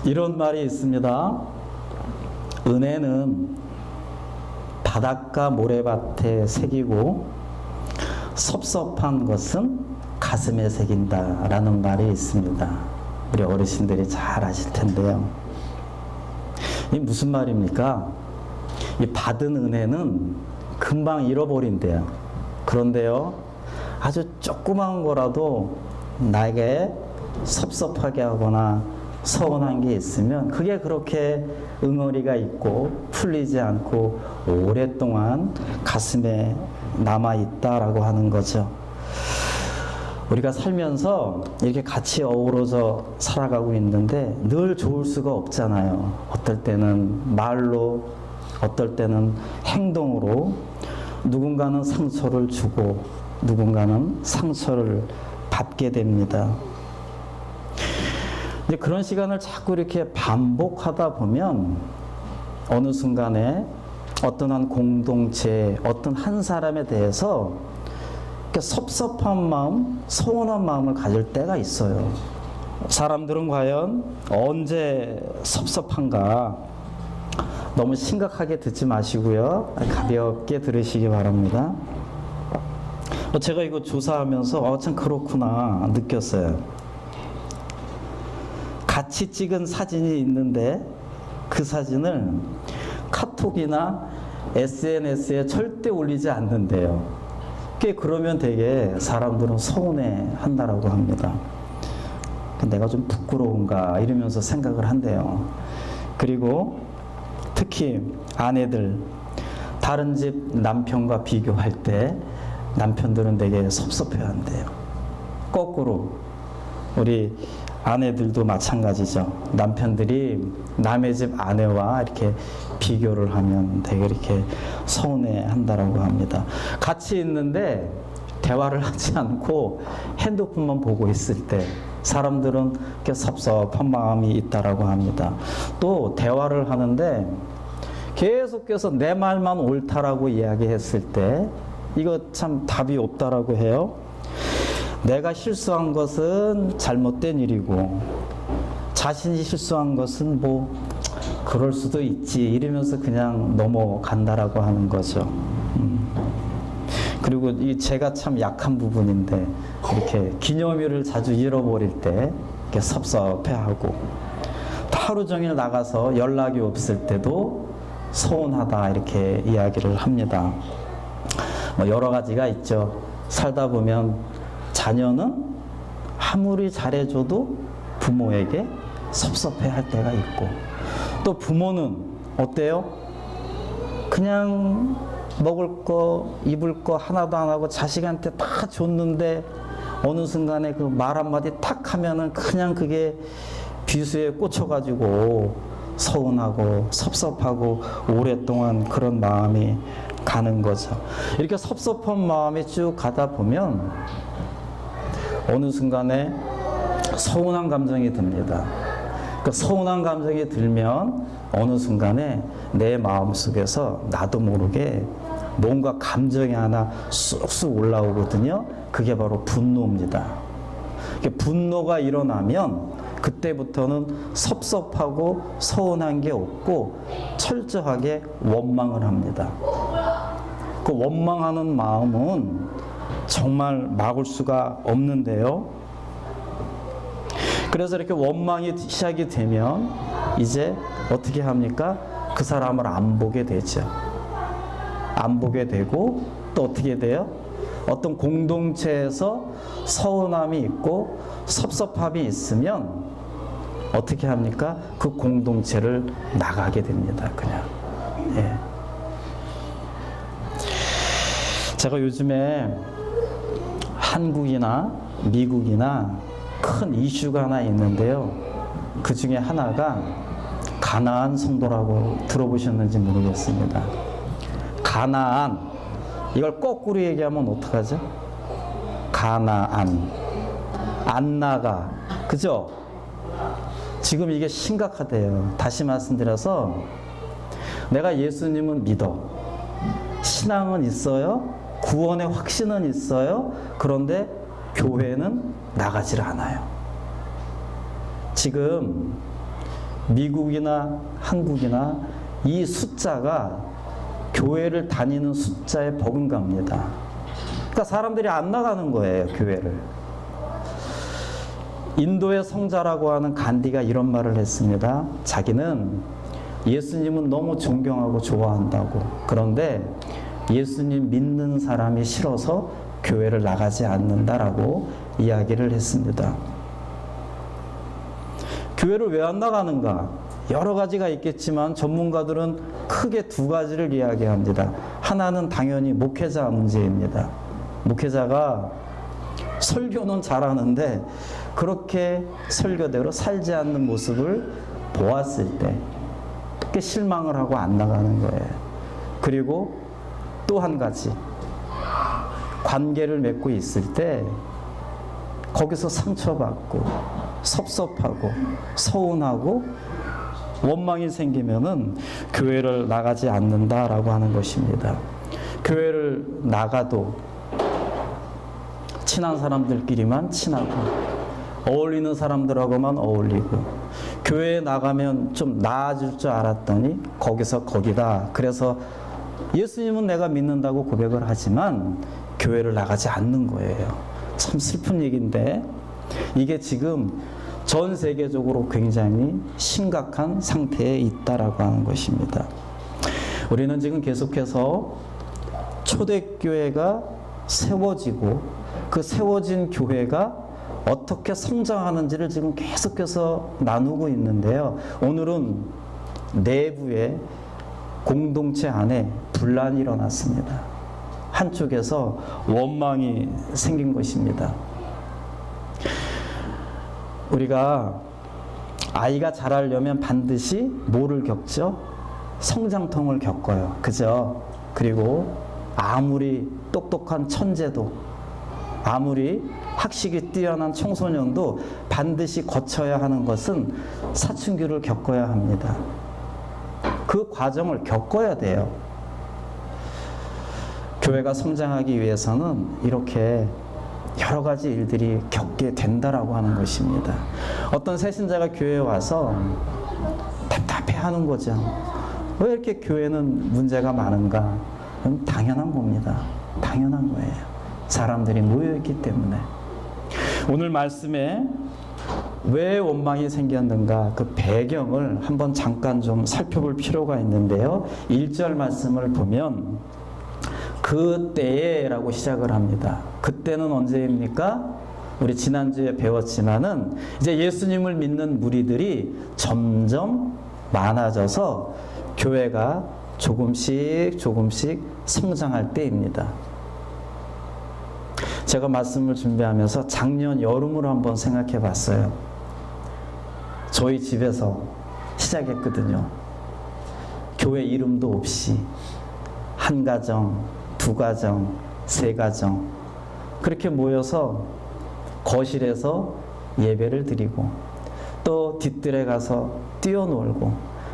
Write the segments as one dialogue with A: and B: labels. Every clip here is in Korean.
A: 이런 말이 있습니다. 은혜는 바닷가 모래밭에 새기고 섭섭한 것은 가슴에 새긴다 라는 말이 있습니다. 우리 어르신들이 잘 아실 텐데요. 이 무슨 말입니까? 이 받은 은혜는 금방 잃어버린대요. 그런데요, 아주 조그마한 거라도 나에게 섭섭하게 하거나 서운한 게 있으면 그게 그렇게 응어리가 있고 풀리지 않고 오랫동안 가슴에 남아있다라고 하는 거죠. 우리가 살면서 이렇게 같이 어우러져 살아가고 있는데 늘 좋을 수가 없잖아요. 어떨 때는 말로, 어떨 때는 행동으로 누군가는 상처를 주고 누군가는 상처를 받게 됩니다. 이제 그런 시간을 자꾸 이렇게 반복하다 보면 어느 순간에 어떤 한 공동체, 어떤 한 사람에 대해서 섭섭한 마음, 서운한 마음을 가질 때가 있어요. 사람들은 과연 언제 섭섭한가? 너무 심각하게 듣지 마시고요. 가볍게 들으시기 바랍니다. 제가 이거 조사하면서 참 그렇구나 느꼈어요. 같이 찍은 사진이 있는데 그 사진을 카톡이나 SNS에 절대 올리지 않는데요. 그러면 되게 사람들은 서운해 한다라고 합니다. 내가 좀 부끄러운가 이러면서 생각을 한대요. 그리고 특히 아내들 다른 집 남편과 비교할 때 남편들은 되게 섭섭해 한대요. 거꾸로 우리 아내들도 마찬가지죠. 남편들이 남의 집 아내와 이렇게 비교를 하면 되게 이렇게 서운해 한다라고 합니다. 같이 있는데 대화를 하지 않고 핸드폰만 보고 있을 때 사람들은 이렇게 섭섭한 마음이 있다라고 합니다. 또 대화를 하는데 계속해서 내 말만 옳다라고 이야기했을 때 이거 참 답이 없다라고 해요. 내가 실수한 것은 잘못된 일이고 자신이 실수한 것은 뭐 그럴 수도 있지 이러면서 그냥 넘어간다라고 하는 거죠. 그리고 이 제가 참 약한 부분인데 이렇게 기념일을 자주 잃어버릴 때 이렇게 섭섭해하고 하루 종일 나가서 연락이 없을 때도 서운하다 이렇게 이야기를 합니다. 뭐 여러 가지가 있죠. 살다 보면 자녀는 아무리 잘해줘도 부모에게 섭섭해할 때가 있고 또 부모는 어때요? 그냥 먹을 거 입을 거 하나도 안 하고 자식한테 다 줬는데 어느 순간에 그 말 한마디 탁 하면은 그냥 그게 비수에 꽂혀가지고 서운하고 섭섭하고 오랫동안 그런 마음이 가는 거죠. 이렇게 섭섭한 마음이 쭉 가다 보면 어느 순간에 서운한 감정이 듭니다. 그 서운한 감정이 들면 어느 순간에 내 마음속에서 나도 모르게 뭔가 감정이 하나 쑥쑥 올라오거든요. 그게 바로 분노입니다. 분노가 일어나면 그때부터는 섭섭하고 서운한 게 없고 철저하게 원망을 합니다. 그 원망하는 마음은 정말 막을 수가 없는데요. 그래서 이렇게 원망이 시작이 되면 이제 어떻게 합니까? 그 사람을 안 보게 되죠. 안 보게 되고 또 어떻게 돼요? 어떤 공동체에서 서운함이 있고 섭섭함이 있으면 어떻게 합니까? 그 공동체를 나가게 됩니다. 그냥. 예. 제가 요즘에 한국이나 미국이나 큰 이슈가 하나 있는데요. 그 중에 하나가 가나안 성도라고 들어보셨는지 모르겠습니다. 가나안, 이걸 거꾸로 얘기하면 어떡하죠? 가나안, 안 나가, 그죠? 지금 이게 심각하대요. 다시 말씀드려서 내가 예수님은 믿어. 신앙은 있어요. 구원의 확신은 있어요. 그런데 교회는 나가질 않아요. 지금 미국이나 한국이나 이 숫자가 교회를 다니는 숫자에 버금갑니다. 그러니까 사람들이 안 나가는 거예요, 교회를. 인도의 성자라고 하는 간디가 이런 말을 했습니다. 자기는 예수님은 너무 존경하고 좋아한다고. 그런데 예수님 믿는 사람이 싫어서 교회를 나가지 않는다라고 이야기를 했습니다. 교회를 왜 안 나가는가? 여러 가지가 있겠지만 전문가들은 크게 두 가지를 이야기합니다. 하나는 당연히 목회자 문제입니다. 목회자가 설교는 잘하는데 그렇게 설교대로 살지 않는 모습을 보았을 때 그렇게 실망을 하고 안 나가는 거예요. 그리고 또 한 가지, 관계를 맺고 있을 때 거기서 상처받고 섭섭하고 서운하고 원망이 생기면은 교회를 나가지 않는다라고 하는 것입니다. 교회를 나가도 친한 사람들끼리만 친하고 어울리는 사람들하고만 어울리고, 교회에 나가면 좀 나아질 줄 알았더니 거기서 거기다. 그래서 예수님은 내가 믿는다고 고백을 하지만 교회를 나가지 않는 거예요. 참 슬픈 얘기인데 이게 지금 전 세계적으로 굉장히 심각한 상태에 있다라고 하는 것입니다. 우리는 지금 계속해서 초대교회가 세워지고 그 세워진 교회가 어떻게 성장하는지를 지금 계속해서 나누고 있는데요. 오늘은 내부에 공동체 안에 분란이 일어났습니다. 한쪽에서 원망이 생긴 것입니다. 우리가 아이가 자라려면 반드시 뭐를 겪죠? 성장통을 겪어요. 그죠? 그리고 아무리 똑똑한 천재도, 아무리 학식이 뛰어난 청소년도 반드시 거쳐야 하는 것은 사춘기를 겪어야 합니다. 그 과정을 겪어야 돼요. 교회가 성장하기 위해서는 이렇게 여러 가지 일들이 겪게 된다라고 하는 것입니다. 어떤 새신자가 교회에 와서 답답해하는 거죠. 왜 이렇게 교회는 문제가 많은가? 당연한 겁니다. 당연한 거예요. 사람들이 모여있기 때문에. 오늘 말씀에 왜 원망이 생겼는가, 그 배경을 한번 잠깐 좀 살펴볼 필요가 있는데요. 1절 말씀을 보면 그때에 라고 시작을 합니다. 그때는 언제입니까? 우리 지난주에 배웠지만은 이제 예수님을 믿는 무리들이 점점 많아져서 교회가 조금씩 성장할 때입니다. 제가 말씀을 준비하면서 작년 여름으로 한번 생각해 봤어요. 저희 집에서 시작했거든요. 교회 이름도 없이 한 가정, 두 가정, 세 가정 그렇게 모여서 거실에서 예배를 드리고 또 뒷뜰에 가서 뛰어놀고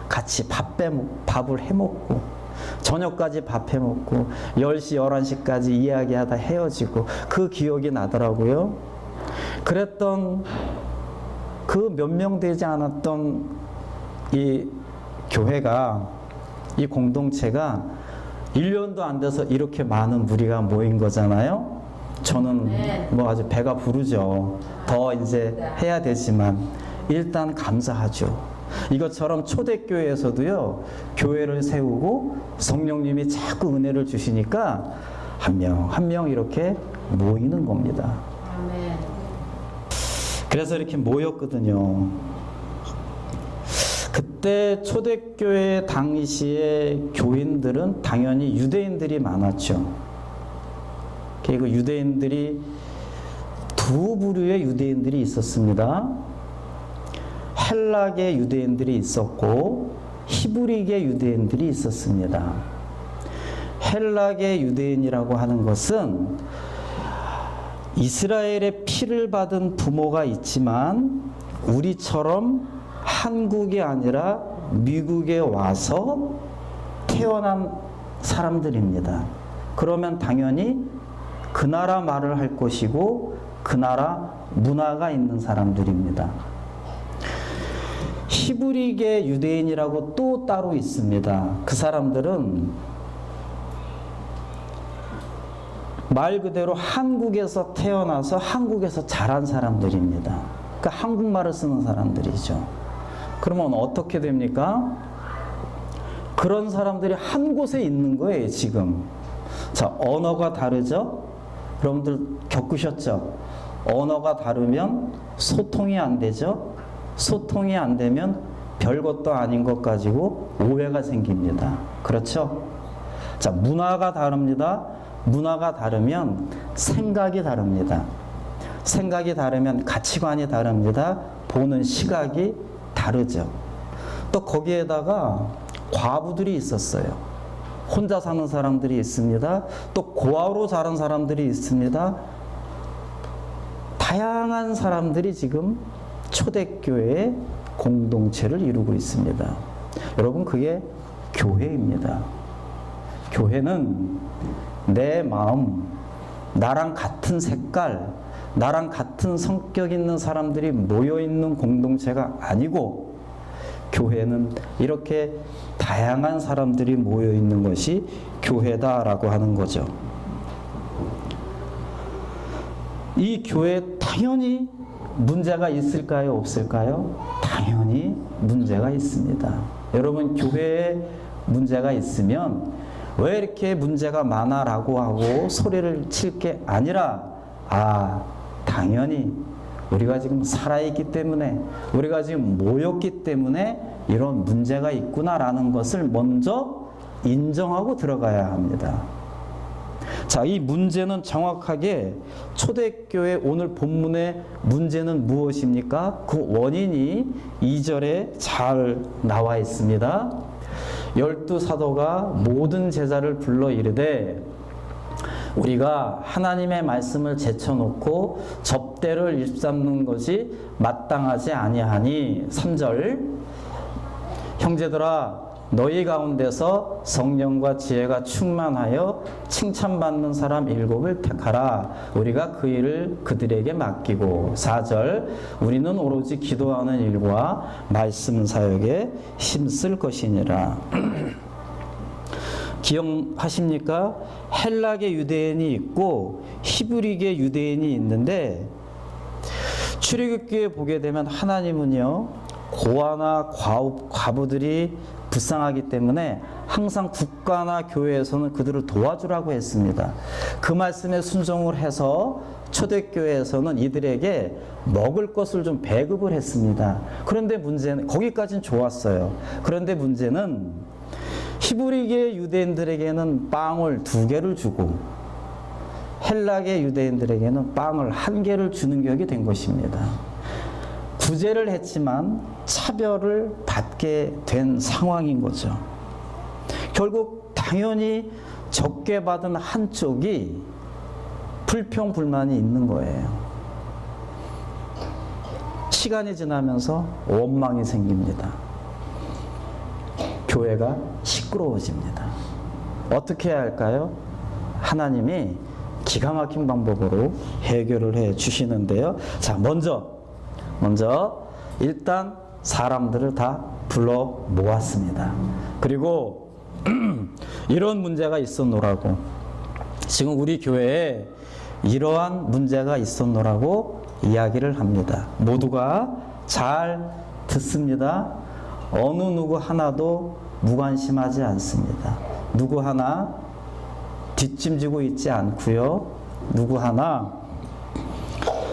A: 같이 밥을 해먹고 저녁까지 밥 해먹고 10시, 11시까지 이야기하다 헤어지고 그 기억이 나더라고요. 그랬던 그 몇 명 되지 않았던 이 교회가, 이 공동체가 1년도 안 돼서 이렇게 많은 무리가 모인 거잖아요. 저는 뭐 아주 배가 부르죠. 더 이제 해야 되지만 일단 감사하죠. 이것처럼 초대교회에서도요, 교회를 세우고 성령님이 자꾸 은혜를 주시니까 한 명 한 명 이렇게 모이는 겁니다. 그래서 이렇게 모였거든요. 그때 초대교회 당시에 교인들은 당연히 유대인들이 많았죠. 그리고 유대인들이 두 부류의 유대인들이 있었습니다. 헬라계 유대인들이 있었고 히브리계 유대인들이 있었습니다. 헬라계 유대인이라고 하는 것은 이스라엘의 피를 받은 부모가 있지만 우리처럼 한국이 아니라 미국에 와서 태어난 사람들입니다. 그러면 당연히 그 나라 말을 할 것이고 그 나라 문화가 있는 사람들입니다. 히브리계 유대인이라고 또 따로 있습니다. 그 사람들은 말 그대로 한국에서 태어나서 한국에서 자란 사람들입니다. 그러니까 한국말을 쓰는 사람들이죠. 그러면 어떻게 됩니까? 그런 사람들이 한 곳에 있는 거예요, 지금. 자, 언어가 다르죠? 여러분들 겪으셨죠? 언어가 다르면 소통이 안 되죠? 소통이 안 되면 별것도 아닌 것 가지고 오해가 생깁니다. 그렇죠? 자, 문화가 다릅니다. 문화가 다르면 생각이 다릅니다. 생각이 다르면 가치관이 다릅니다. 보는 시각이 다르죠. 또 거기에다가 과부들이 있었어요. 혼자 사는 사람들이 있습니다. 또 고아로 자란 사람들이 있습니다. 다양한 사람들이 지금 초대교회의 공동체를 이루고 있습니다. 여러분, 그게 교회입니다. 교회는 내 마음, 나랑 같은 색깔, 나랑 같은 성격 있는 사람들이 모여 있는 공동체가 아니고, 교회는 이렇게 다양한 사람들이 모여 있는 것이 교회다라고 하는 거죠. 이 교회에 당연히 문제가 있을까요? 없을까요? 당연히 문제가 있습니다. 여러분, 교회에 문제가 있으면 왜 이렇게 문제가 많아라고 하고 소리를 칠 게 아니라, 당연히 우리가 지금 살아있기 때문에, 우리가 지금 모였기 때문에 이런 문제가 있구나라는 것을 먼저 인정하고 들어가야 합니다. 자, 이 문제는 정확하게 초대교회 오늘 본문의 문제는 무엇입니까? 그 원인이 2절에 잘 나와 있습니다. 12사도가 모든 제자를 불러 이르되 우리가 하나님의 말씀을 제쳐놓고 접대를 일삼는 것이 마땅하지 아니하니 3절 형제들아 너희 가운데서 성령과 지혜가 충만하여 칭찬받는 사람 7을 택하라. 우리가 그 일을 그들에게 맡기고 4절 우리는 오로지 기도하는 일과 말씀 사역에 힘쓸 것이니라. 기억하십니까? 헬라계 유대인이 있고 히브리계 유대인이 있는데 출애굽기에 보게 되면 하나님은요 고아나 과부들이 불쌍하기 때문에 항상 국가나 교회에서는 그들을 도와주라고 했습니다. 그 말씀에 순종을 해서 초대교회에서는 이들에게 먹을 것을 좀 배급을 했습니다. 그런데 문제는 거기까지는 좋았어요. 그런데 문제는 히브리계 유대인들에게는 빵을 2개를 주고 헬라계 유대인들에게는 빵을 1개를 주는 격이 된 것입니다. 구제를 했지만 차별을 받게 된 상황인 거죠. 결국 당연히 적게 받은 한쪽이 불평불만이 있는 거예요. 시간이 지나면서 원망이 생깁니다. 교회가 시끄러워집니다. 어떻게 해야 할까요? 하나님이 기가 막힌 방법으로 해결을 해 주시는데요. 자, 먼저 일단 사람들을 다 불러 모았습니다. 그리고 이런 문제가 있었노라고, 지금 우리 교회에 이러한 문제가 있었노라고 이야기를 합니다. 모두가 잘 듣습니다. 어느 누구 하나도 무관심하지 않습니다. 누구 하나 뒷짐지고 있지 않고요. 누구 하나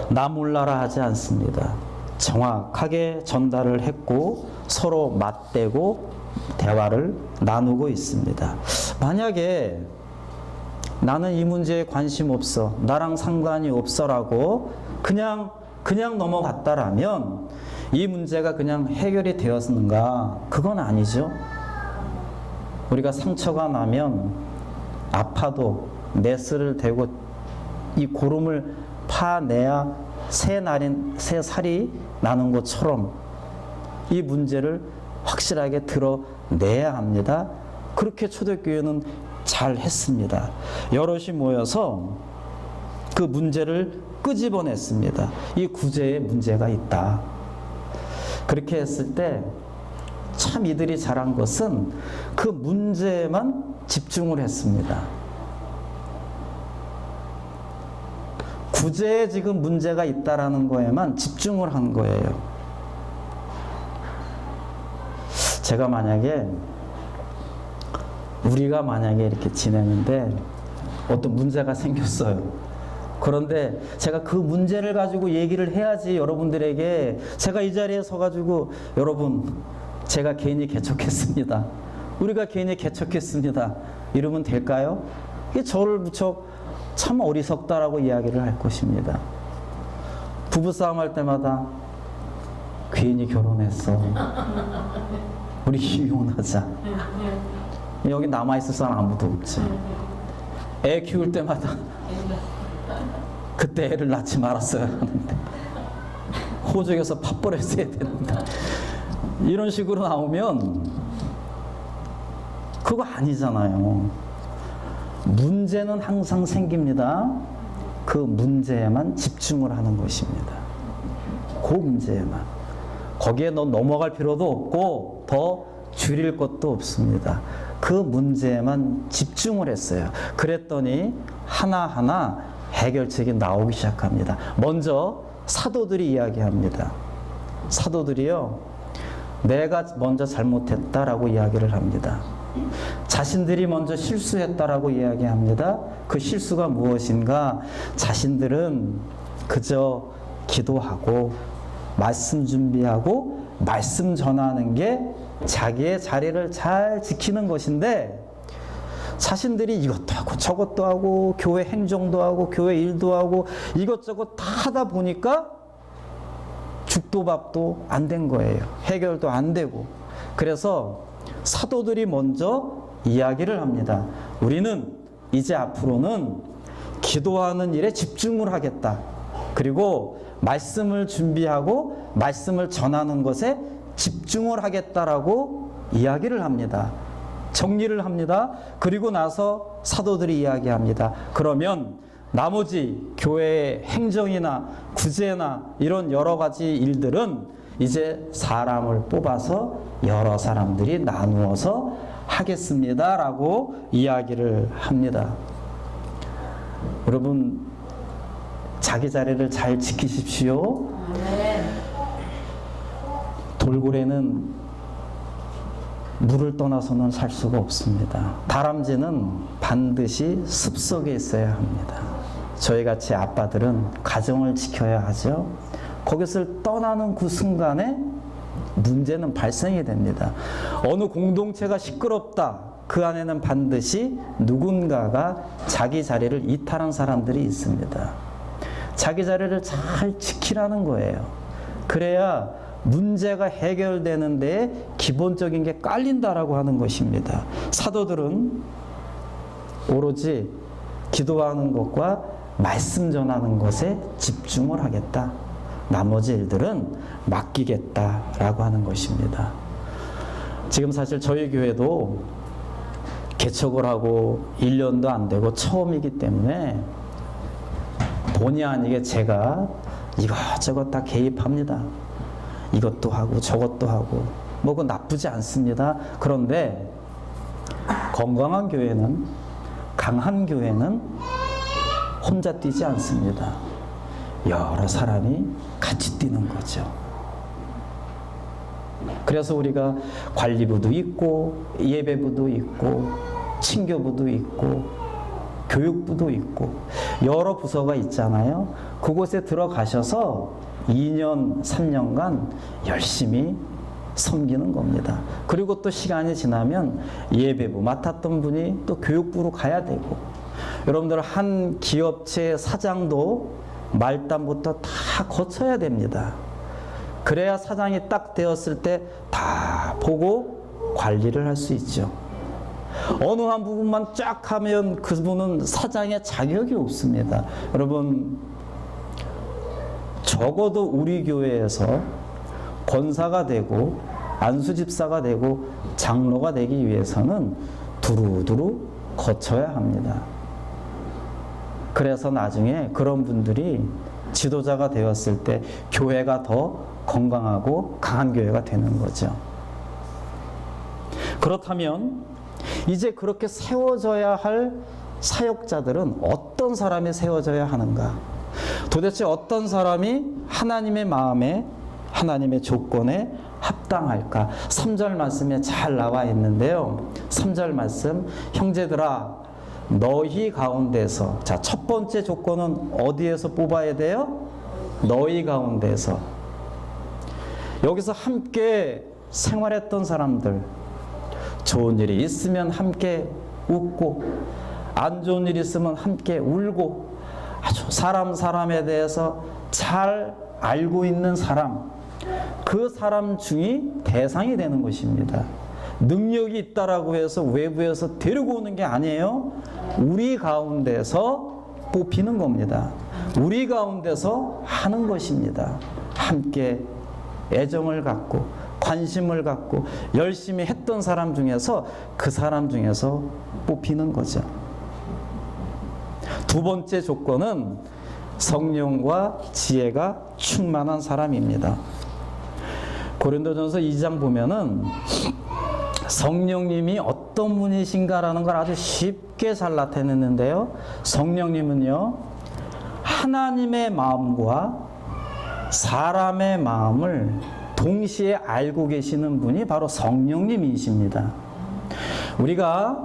A: 나 몰라라 하지 않습니다. 정확하게 전달을 했고 서로 맞대고 대화를 나누고 있습니다. 만약에 나는 이 문제에 관심 없어, 나랑 상관이 없어라고 그냥 넘어갔다라면 이 문제가 그냥 해결이 되었는가? 그건 아니죠. 우리가 상처가 나면 아파도 메스를 대고 이 고름을 파내야 새 살이 나는 것처럼 이 문제를 확실하게 드러내야 합니다. 그렇게 초대교회는 잘 했습니다. 여럿이 모여서 그 문제를 끄집어냈습니다. 이 구제에 문제가 있다. 그렇게 했을 때 참 이들이 잘한 것은 그 문제에만 집중을 했습니다. 구제에 지금 문제가 있다라는 거에만 집중을 한 거예요. 제가 만약에 우리가 만약에 이렇게 지내는데 어떤 문제가 생겼어요. 그런데 제가 그 문제를 가지고 얘기를 해야지 여러분들에게 제가 이 자리에 서가지고 여러분 제가 개인이 개척했습니다. 우리가 개인이 개척했습니다. 이러면 될까요? 이게 저를 무척 참 어리석다라고 이야기를 할 것입니다. 부부싸움 할 때마다 괜히 결혼했어. 우리 이혼하자. 여기 남아있을 사람 아무도 없지. 애 키울 때마다 그때 애를 낳지 말았어야 하는데 호적에서 팥벌했어야 되는데 이런 식으로 나오면 그거 아니잖아요. 문제는 항상 생깁니다. 그 문제에만 집중을 하는 것입니다. 그 문제에만. 거기에 너 넘어갈 필요도 없고 더 줄일 것도 없습니다. 그 문제에만 집중을 했어요. 그랬더니 하나하나 해결책이 나오기 시작합니다. 먼저 사도들이 이야기합니다. 사도들이요, 내가 먼저 잘못했다라고 이야기를 합니다. 자신들이 먼저 실수했다라고 이야기합니다. 그 실수가 무엇인가? 자신들은 그저 기도하고 말씀 준비하고 말씀 전하는 게 자기의 자리를 잘 지키는 것인데 자신들이 이것도 하고 저것도 하고 교회 행정도 하고 교회 일도 하고 이것저것 다 하다 보니까 죽도 밥도 안 된 거예요. 해결도 안 되고. 그래서 사도들이 먼저 이야기를 합니다. 우리는 이제 앞으로는 기도하는 일에 집중을 하겠다. 그리고 말씀을 준비하고 말씀을 전하는 것에 집중을 하겠다라고 이야기를 합니다. 정리를 합니다. 그리고 나서 사도들이 이야기합니다. 그러면 나머지 교회의 행정이나 구제나 이런 여러 가지 일들은 이제 사람을 뽑아서 여러 사람들이 나누어서 하겠습니다 라고 이야기를 합니다. 여러분 자기 자리를 잘 지키십시오. 돌고래는 물을 떠나서는 살 수가 없습니다. 다람쥐는 반드시 숲속에 있어야 합니다. 저희같이 아빠들은 가정을 지켜야 하죠. 거기서 떠나는 그 순간에 문제는 발생이 됩니다. 어느 공동체가 시끄럽다. 그 안에는 반드시 누군가가 자기 자리를 이탈한 사람들이 있습니다. 자기 자리를 잘 지키라는 거예요. 그래야 문제가 해결되는 데에 기본적인 게 깔린다라고 하는 것입니다. 사도들은 오로지 기도하는 것과 말씀 전하는 것에 집중을 하겠다. 나머지 일들은 맡기겠다라고 하는 것입니다. 지금 사실 저희 교회도 개척을 하고 1년도 안 되고 처음이기 때문에 본의 아니게 제가 이것저것 다 개입합니다. 이것도 하고 저것도 하고 뭐 그건 나쁘지 않습니다. 그런데 건강한 교회는, 강한 교회는 혼자 뛰지 않습니다. 여러 사람이 같이 뛰는 거죠. 그래서 우리가 관리부도 있고 예배부도 있고 친교부도 있고 교육부도 있고 여러 부서가 있잖아요. 그곳에 들어가셔서 2년, 3년간 열심히 섬기는 겁니다. 그리고 또 시간이 지나면 예배부 맡았던 분이 또 교육부로 가야 되고, 여러분들 한 기업체 사장도 말단부터 다 거쳐야 됩니다. 그래야 사장이 딱 되었을 때 다 보고 관리를 할 수 있죠. 어느 한 부분만 쫙 하면 그분은 사장의 자격이 없습니다. 여러분, 적어도 우리 교회에서 권사가 되고 안수집사가 되고 장로가 되기 위해서는 두루두루 거쳐야 합니다. 그래서 나중에 그런 분들이 지도자가 되었을 때 교회가 더 건강하고 강한 교회가 되는 거죠. 그렇다면 이제 그렇게 세워져야 할 사역자들은 어떤 사람이 세워져야 하는가? 도대체 어떤 사람이 하나님의 마음에, 하나님의 조건에 합당할까? 3절 말씀에 잘 나와 있는데요. 3절 말씀, 형제들아 너희 가운데서, 자, 첫 번째 조건은 어디에서 뽑아야 돼요? 너희 가운데서. 여기서 함께 생활했던 사람들, 좋은 일이 있으면 함께 웃고 안 좋은 일이 있으면 함께 울고 아주 사람에 대해서 잘 알고 있는 사람, 그 사람 중이 대상이 되는 것입니다. 능력이 있다라고 해서 외부에서 데리고 오는 게 아니에요. 우리 가운데서 뽑히는 겁니다. 우리 가운데서 하는 것입니다. 함께 애정을 갖고 관심을 갖고 열심히 했던 사람 중에서 그 사람 중에서 뽑히는 거죠. 두 번째 조건은 성령과 지혜가 충만한 사람입니다. 고린도전서 2장 보면은 성령님이 어떤 분이신가라는 걸 아주 쉽게 잘 나타내는데요. 성령님은요, 하나님의 마음과 사람의 마음을 동시에 알고 계시는 분이 바로 성령님이십니다. 우리가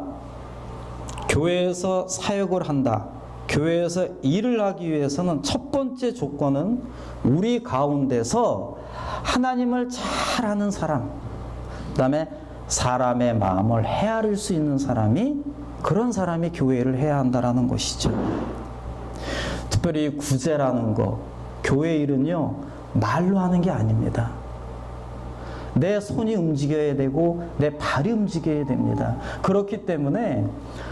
A: 교회에서 사역을 한다, 교회에서 일을 하기 위해서는 첫 번째 조건은 우리 가운데서 하나님을 잘 아는 사람, 그 다음에 사람의 마음을 헤아릴 수 있는 사람이, 그런 사람이 교회를 해야 한다는 것이죠. 특별히 구제라는 거, 교회 일은요 말로 하는 게 아닙니다. 내 손이 움직여야 되고 내 발이 움직여야 됩니다. 그렇기 때문에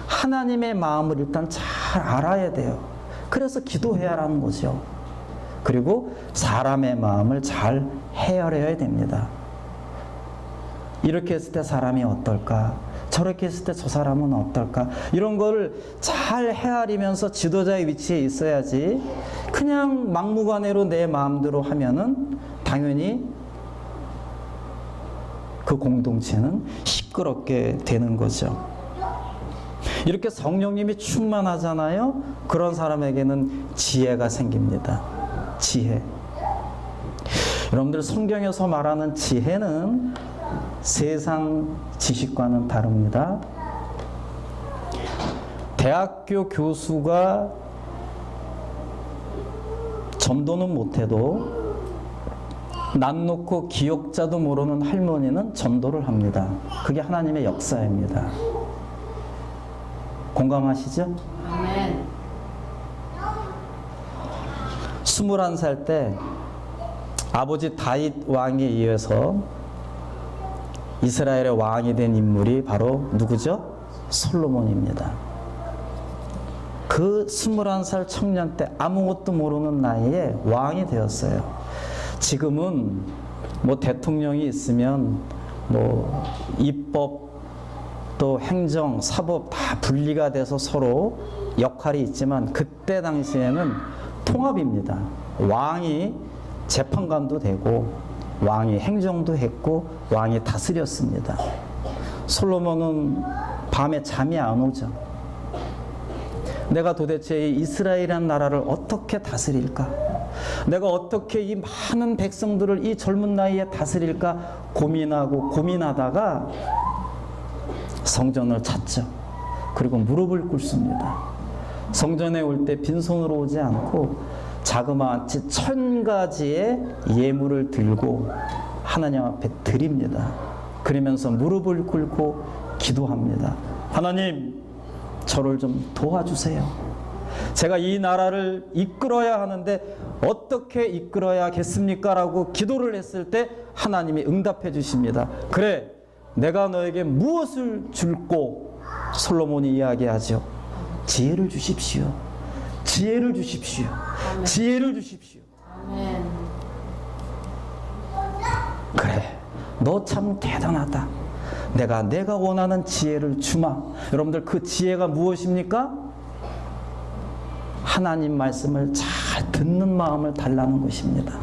A: 하나님의 마음을 일단 잘 알아야 돼요. 그래서 기도해야 하는 거죠. 그리고 사람의 마음을 잘 헤아려야 됩니다. 이렇게 했을 때 사람이 어떨까? 저렇게 했을 때 저 사람은 어떨까? 이런 거를 잘 헤아리면서 지도자의 위치에 있어야지, 그냥 막무가내로 내 마음대로 하면은 당연히 그 공동체는 시끄럽게 되는 거죠. 이렇게 성령님이 충만하잖아요. 그런 사람에게는 지혜가 생깁니다. 지혜. 여러분들, 성경에서 말하는 지혜는 세상 지식과는 다릅니다. 대학교 교수가 전도는 못해도 난 놓고 기억자도 모르는 할머니는 전도를 합니다. 그게 하나님의 역사입니다. 공감하시죠?
B: 아멘.
A: 21살 때 아버지 다윗 왕에 의해서 이스라엘의 왕이 된 인물이 바로 누구죠? 솔로몬입니다. 그 21살 청년 때 아무것도 모르는 나이에 왕이 되었어요. 지금은 뭐 대통령이 있으면 뭐 입법 또 행정, 사법 다 분리가 돼서 서로 역할이 있지만, 그때 당시에는 통합입니다. 왕이 재판관도 되고 왕이 행정도 했고 왕이 다스렸습니다. 솔로몬은 밤에 잠이 안 오죠. 내가 도대체 이 이스라엘이라는 나라를 어떻게 다스릴까? 내가 어떻게 이 많은 백성들을 이 젊은 나이에 다스릴까 고민하다가 성전을 찾죠. 그리고 무릎을 꿇습니다. 성전에 올 때 빈손으로 오지 않고 자그마치 1000가지의 예물을 들고 하나님 앞에 드립니다. 그러면서 무릎을 꿇고 기도합니다. 하나님, 저를 좀 도와주세요. 제가 이 나라를 이끌어야 하는데 어떻게 이끌어야겠습니까? 라고 기도를 했을 때 하나님이 응답해 주십니다. 그래, 내가 너에게 무엇을 줄꼬? 솔로몬이 이야기하죠. 지혜를 주십시오. 지혜를 주십시오.
B: 아멘.
A: 지혜를 주십시오.
B: 아멘.
A: 그래, 너 참 대단하다. 내가 원하는 지혜를 주마. 여러분들, 그 지혜가 무엇입니까? 하나님 말씀을 잘 듣는 마음을 달라는 것입니다.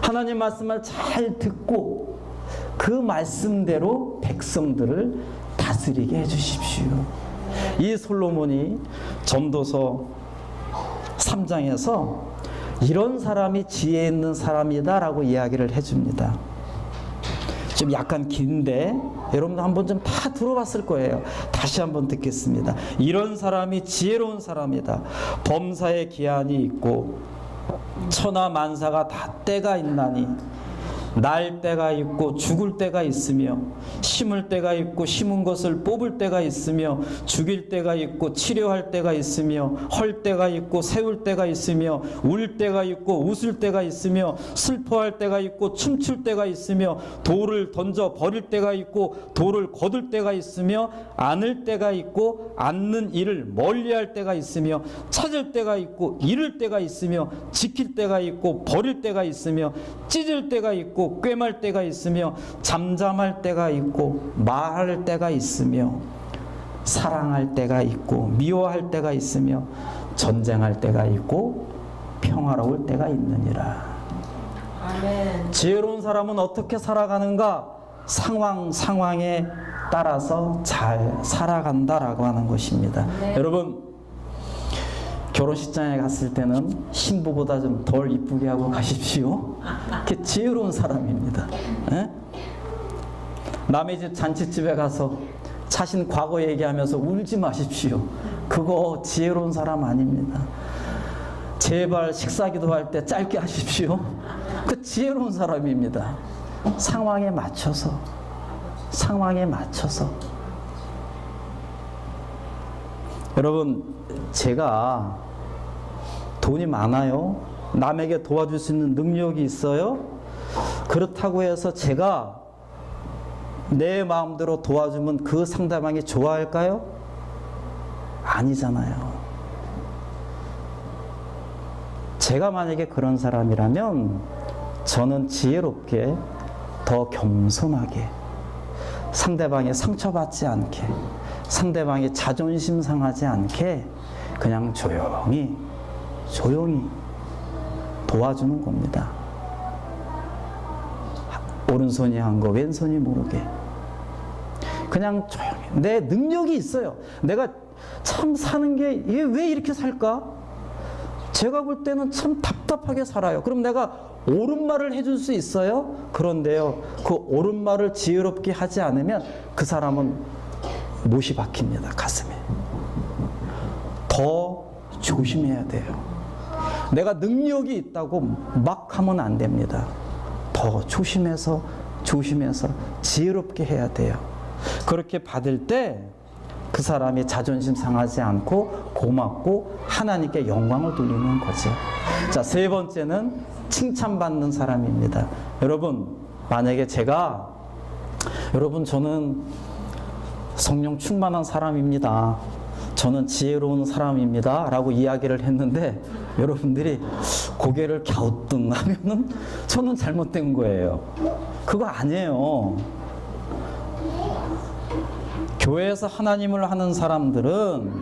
A: 하나님 말씀을 잘 듣고 그 말씀대로 백성들을 다스리게 해주십시오. 이 솔로몬이 전도서 3장에서 이런 사람이 지혜 있는 사람이다 라고 이야기를 해줍니다. 좀 약간 긴데 여러분도 한번 좀 다 들어봤을 거예요. 다시 한번 듣겠습니다. 이런 사람이 지혜로운 사람이다. 범사에 기한이 있고 천하 만사가 다 때가 있나니 날 때가 있고 죽을 때가 있으며 심을 때가 있고 심은 것을 뽑을 때가 있으며 죽일 때가 있고 치료할 때가 있으며 헐 때가 있고 세울 때가 있으며 울 때가 있고 웃을 때가 있으며 슬퍼할 때가 있고 춤출 때가 있으며 돌을 던져 버릴 때가 있고 돌을 거둘 때가 있으며 안을 때가 있고 않는 일을 멀리할 때가 있으며 찾을 때가 있고 잃을 때가 있으며 지킬 때가 있고 버릴 때가 있으며 찢을 때가 있고 꿰말 때가 있으며 잠잠할 때가 있고 말할 때가 있으며 사랑할 때가 있고 미워할 때가 있으며 전쟁할 때가 있고 평화로울 때가 있느니라.
B: 아멘.
A: 지혜로운 사람은 어떻게 살아가는가? 상황에 따라서 잘 살아간다라고 하는 것입니다.
B: 네.
A: 여러분 결혼식장에 갔을 때는 신부보다 좀 덜 이쁘게 하고 가십시오. 그게 지혜로운 사람입니다. 에? 남의 집 잔치집에 가서 자신 과거 얘기하면서 울지 마십시오. 그거 지혜로운 사람 아닙니다. 제발 식사기도 할 때 짧게 하십시오. 그 지혜로운 사람입니다. 상황에 맞춰서 여러분 제가 돈이 많아요? 남에게 도와줄 수 있는 능력이 있어요? 그렇다고 해서 제가 내 마음대로 도와주면 그 상대방이 좋아할까요? 아니잖아요. 제가 만약에 그런 사람이라면 저는 지혜롭게 더 겸손하게 상대방이 상처받지 않게 상대방이 자존심 상하지 않게 그냥 조용히 도와주는 겁니다. 오른손이 한 거 왼손이 모르게 그냥 조용히. 내 능력이 있어요. 내가 참 사는 게 이게 왜 이렇게 살까? 제가 볼 때는 참 답답하게 살아요. 그럼 내가 옳은 말을 해줄 수 있어요? 그런데요, 그 옳은 말을 지혜롭게 하지 않으면 그 사람은 못이 박힙니다. 가슴에. 더 조심해야 돼요. 내가 능력이 있다고 막 하면 안 됩니다. 더 조심해서 지혜롭게 해야 돼요. 그렇게 받을 때 그 사람이 자존심 상하지 않고 고맙고 하나님께 영광을 돌리는 거죠. 자, 세 번째는 칭찬받는 사람입니다. 여러분, 만약에 제가 저는 성령 충만한 사람입니다. 저는 지혜로운 사람입니다. 라고 이야기를 했는데 여러분들이 고개를 갸우뚱하면은 저는 잘못된 거예요. 그거 아니에요. 교회에서 하나님을 하는 사람들은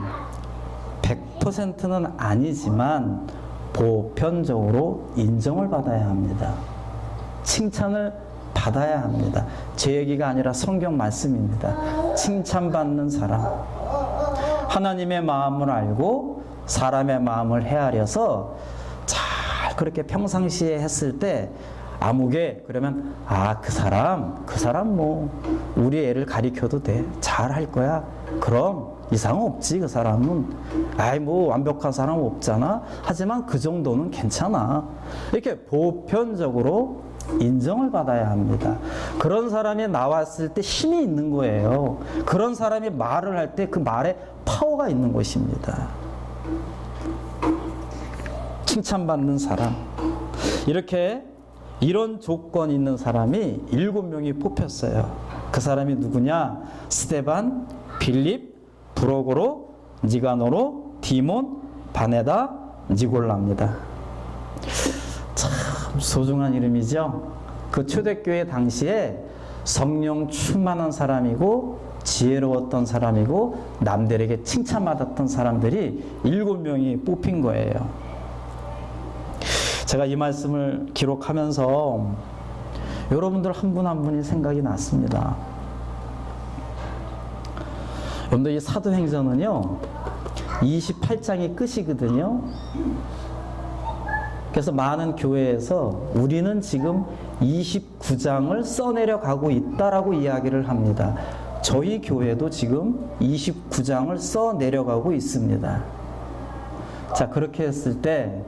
A: 100%는 아니지만 보편적으로 인정을 받아야 합니다. 칭찬을 받아야 합니다. 제 얘기가 아니라 성경 말씀입니다. 칭찬받는 사람. 하나님의 마음을 알고 사람의 마음을 헤아려서 잘 그렇게 평상시에 했을 때 아무개 그러면 그 사람 뭐 우리 애를 가리켜도 돼. 잘 할 거야. 그럼 이상 없지. 그 사람은 뭐 완벽한 사람 없잖아. 하지만 그 정도는 괜찮아. 이렇게 보편적으로 인정을 받아야 합니다. 그런 사람이 나왔을 때 힘이 있는 거예요. 그런 사람이 말을 할 때 그 말에 파워가 있는 것입니다. 칭찬받는 사람. 이런 조건이 있는 사람이 7명이 뽑혔어요. 그 사람이 누구냐? 스데반, 빌립, 브로고로, 니가노로, 디몬, 바네다, 니골라입니다. 참 소중한 이름이죠. 그 초대교회 당시에 성령 충만한 사람이고 지혜로웠던 사람이고 남들에게 칭찬받았던 사람들이 7명이 뽑힌 거예요. 제가 이 말씀을 기록하면서 여러분들 한 분 한 분이 생각이 났습니다. 여러분들 이 사도행전은요 28장이 끝이거든요. 그래서 많은 교회에서 우리는 지금 29장을 써내려 가고 있다라고 이야기를 합니다. 저희 교회도 지금 29장을 써내려가고 있습니다. 자, 그렇게 했을 때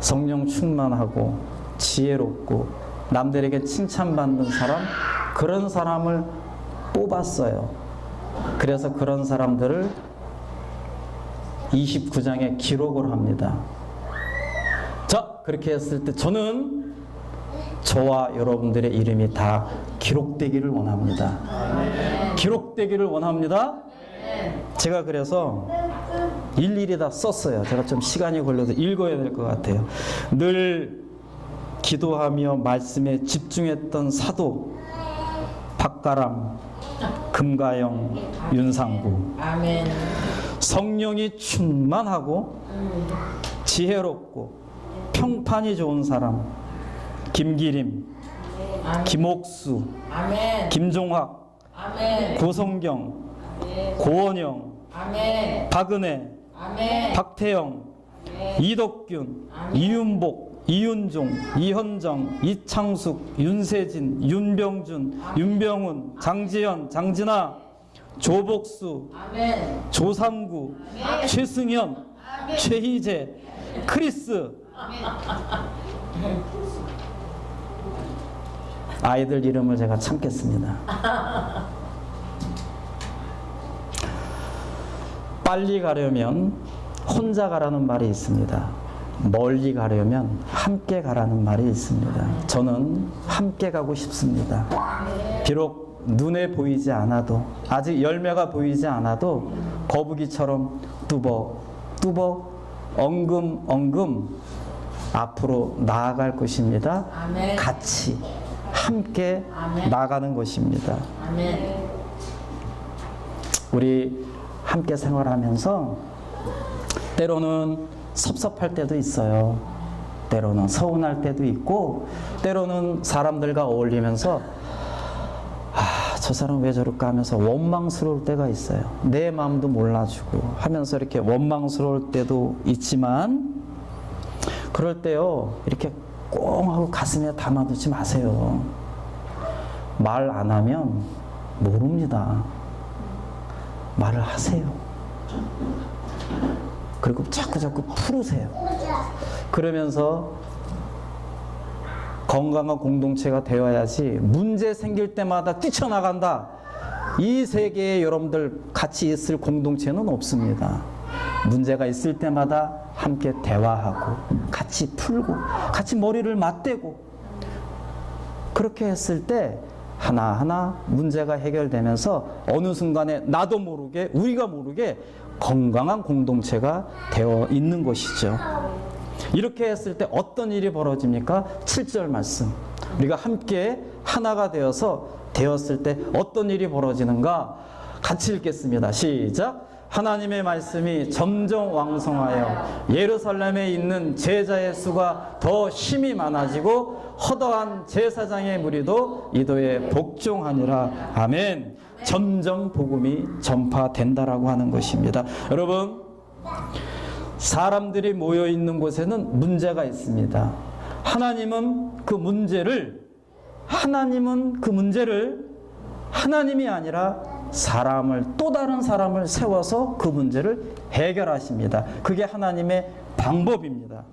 A: 성령 충만하고 지혜롭고 남들에게 칭찬받는 사람, 그런 사람을 뽑았어요. 그래서 그런 사람들을 29장에 기록을 합니다. 자, 그렇게 했을 때 저는 저와 여러분들의 이름이 다 기록되기를 원합니다. 기록되기를 원합니다. 제가 그래서 일일이 다 썼어요. 제가 좀 시간이 걸려서 읽어야 될 것 같아요. 늘 기도하며 말씀에 집중했던 사도 박가람, 금가영, 윤상구.
B: 아멘.
A: 성령이 충만하고 지혜롭고 평판이 좋은 사람 김기림,
B: 아멘.
A: 김옥수,
B: 아멘.
A: 김종학,
B: 아멘.
A: 고성경,
B: 아멘.
A: 고원영,
B: 아멘.
A: 박은혜,
B: 아멘.
A: 박태영,
B: 아멘.
A: 이덕균,
B: 아멘.
A: 이윤복, 이윤종, 이현정, 이창숙, 윤세진, 윤병준, 윤병훈, 장지현, 장진아, 조복수,
B: 아멘.
A: 조삼구, 최승현, 최희재, 크리스. 아이들 이름을 제가 참겠습니다. 빨리 가려면 혼자 가라는 말이 있습니다. 멀리 가려면 함께 가라는 말이 있습니다. 저는 함께 가고 싶습니다. 비록 눈에 보이지 않아도, 아직 열매가 보이지 않아도 거북이처럼 뚜벅뚜벅 엉금엉금 앞으로 나아갈 것입니다.
B: 아멘.
A: 같이 함께
B: 아멘.
A: 나가는 것입니다.
B: 아멘.
A: 우리 함께 생활하면서 때로는 섭섭할 때도 있어요. 때로는 서운할 때도 있고, 때로는 사람들과 어울리면서 저 사람 왜 저럴까 하면서 원망스러울 때가 있어요. 내 마음도 몰라주고 하면서 이렇게 원망스러울 때도 있지만, 그럴 때요 이렇게 꽁 하고 가슴에 담아두지 마세요. 말 안 하면 모릅니다. 말을 하세요. 그리고 자꾸 풀으세요. 그러면서 건강한 공동체가 되어야지 문제 생길 때마다 뛰쳐나간다. 이 세계에 여러분들 같이 있을 공동체는 없습니다. 문제가 있을 때마다 함께 대화하고 같이 풀고 같이 머리를 맞대고, 그렇게 했을 때 하나하나 문제가 해결되면서 어느 순간에 나도 모르게, 우리가 모르게 건강한 공동체가 되어 있는 것이죠. 이렇게 했을 때 어떤 일이 벌어집니까? 7절 말씀. 우리가 함께 하나가 되었을 때 어떤 일이 벌어지는가? 같이 읽겠습니다. 시작. 하나님의 말씀이 점점 왕성하여 예루살렘에 있는 제자의 수가 더 힘이 많아지고 허다한 제사장의 무리도 이도에 복종하니라. 아멘. 점점 복음이 전파된다라고 하는 것입니다. 여러분, 사람들이 모여 있는 곳에는 문제가 있습니다. 하나님은 그 문제를 하나님이 아니라 또 다른 사람을 세워서 그 문제를 해결하십니다. 그게 하나님의 방법입니다.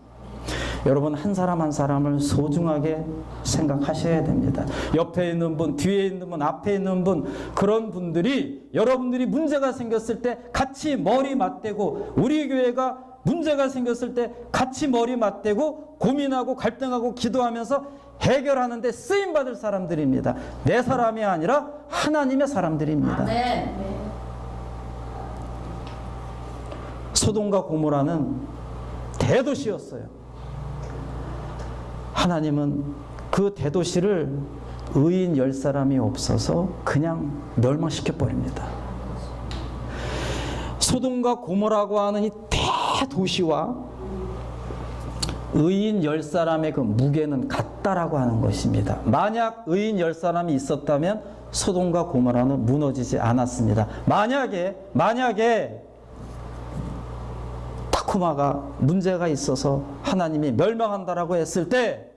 A: 여러분, 한 사람 한 사람을 소중하게 생각하셔야 됩니다. 옆에 있는 분, 뒤에 있는 분, 앞에 있는 분, 그런 분들이 여러분들이 문제가 생겼을 때 같이 머리 맞대고, 우리 교회가 문제가 생겼을 때 같이 머리 맞대고 고민하고 갈등하고 기도하면서 해결하는데 쓰임받을 사람들입니다. 내 사람이 아니라 하나님의 사람들입니다.
B: 아멘.
A: 소돔과 고모라는 대도시였어요. 하나님은 그 대도시를 의인 10사람이 없어서 그냥 멸망시켜버립니다. 소돔과 고모라고 하는 이 대도시와 의인 10사람의 그 무게는 같다라고 하는 것입니다. 만약 의인 10사람이 있었다면 소돔과 고모라는 무너지지 않았습니다. 만약에 타코마가 문제가 있어서 하나님이 멸망한다라고 했을 때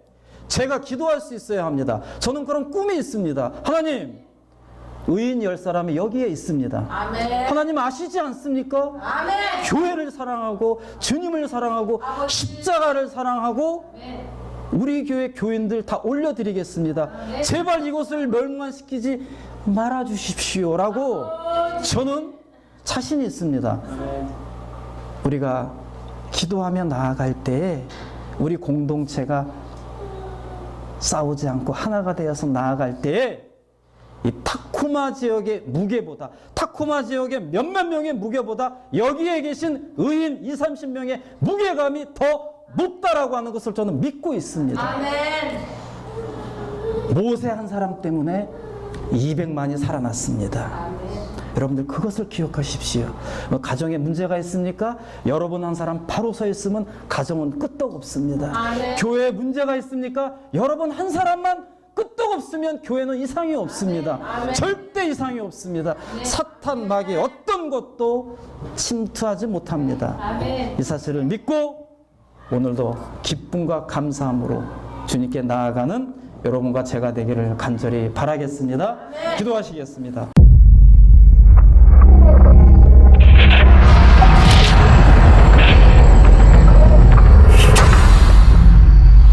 A: 제가 기도할 수 있어야 합니다. 저는 그런 꿈이 있습니다. 하나님, 의인 10사람이 여기에 있습니다.
B: 아멘.
A: 하나님 아시지 않습니까?
B: 아멘.
A: 교회를 사랑하고 주님을 사랑하고 십자가를 사랑하고 우리 교회 교인들 다 올려드리겠습니다. 제발 이것을 멸망시키지 말아주십시오라고 저는 자신이 있습니다. 우리가 기도하며 나아갈 때에 우리 공동체가 싸우지 않고 하나가 되어서 나아갈 때에 이 타코마 지역의 무게보다, 타코마 지역의 몇몇 명의 무게보다 여기에 계신 의인 20, 30명의 무게감이 더 높다라고 하는 것을 저는 믿고 있습니다.
B: 아멘.
A: 모세 한 사람 때문에 200만이 살아났습니다. 여러분들 그것을 기억하십시오. 가정에 문제가 있습니까? 여러분 한 사람 바로 서 있으면 가정은 끄떡없습니다.
B: 아멘.
A: 교회에 문제가 있습니까? 여러분 한 사람만 끄떡없으면 교회는 이상이 없습니다.
B: 아멘.
A: 절대 이상이 없습니다. 사탄 마귀 어떤 것도 침투하지 못합니다.
B: 아멘.
A: 이 사실을 믿고 오늘도 기쁨과 감사함으로 주님께 나아가는 여러분과 제가 되기를 간절히 바라겠습니다. 기도하시겠습니다.